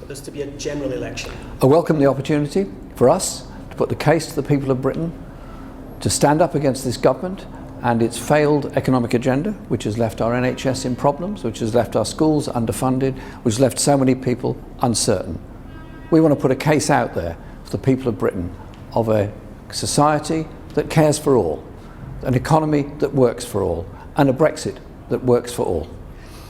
for this to be a general election? I welcome the opportunity for us to put the case to the people of Britain, to stand up against this government and its failed economic agenda, which has left our NHS in problems, which has left our schools underfunded, which has left so many people uncertain. We want to put a case out there for the people of Britain of a society that cares for all, an economy that works for all, and a Brexit that works for all.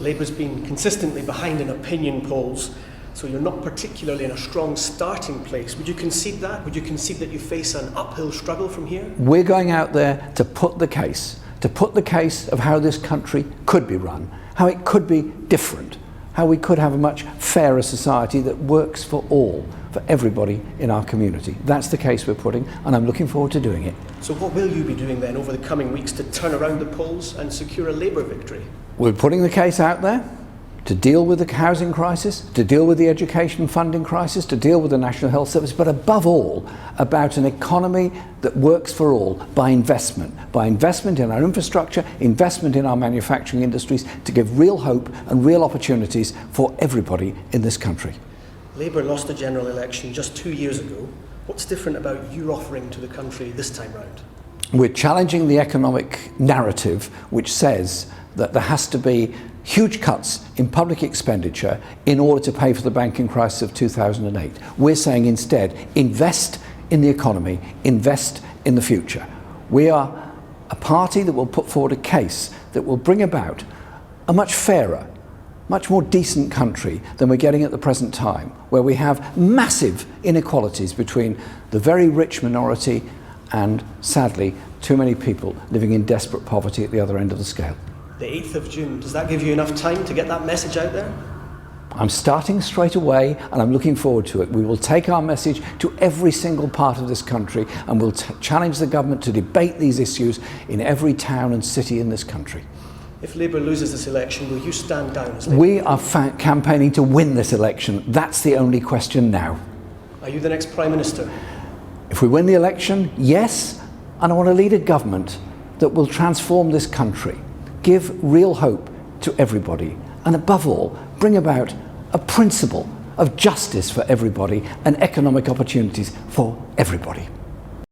Labour's been consistently behind in opinion polls, so you're not particularly in a strong starting place. Would you concede that? Would you concede that you face an uphill struggle from here? We're going out there to put the case of how this country could be run, how it could be different, how we could have a much fairer society that works for all, for everybody in our community. That's the case we're putting, and I'm looking forward to doing it. So what will you be doing then over the coming weeks to turn around the polls and secure a Labour victory? We're putting the case out there to deal with the housing crisis, to deal with the education funding crisis, to deal with the National Health Service, but above all, about an economy that works for all by investment in our infrastructure, investment in our manufacturing industries, to give real hope and real opportunities for everybody in this country. Labour lost the general election just 2 years ago. What's different about your offering to the country this time round? We're challenging the economic narrative which says that there has to be huge cuts in public expenditure in order to pay for the banking crisis of 2008. We're saying instead, invest in the economy, invest in the future. We are a party that will put forward a case that will bring about a much fairer, much more decent country than we're getting at the present time, where we have massive inequalities between the very rich minority and, sadly, too many people living in desperate poverty at the other end of the scale. The 8th of June, does that give you enough time to get that message out there? I'm starting straight away, and I'm looking forward to it. We will take our message to every single part of this country, and we'll challenge the government to debate these issues in every town and city in this country. If Labour loses this election, will you stand down as Labour? We are campaigning to win this election. That's the only question now. Are you the next Prime Minister? If we win the election, yes, and I want to lead a government that will transform this country, give real hope to everybody, and above all, bring about a principle of justice for everybody and economic opportunities for everybody.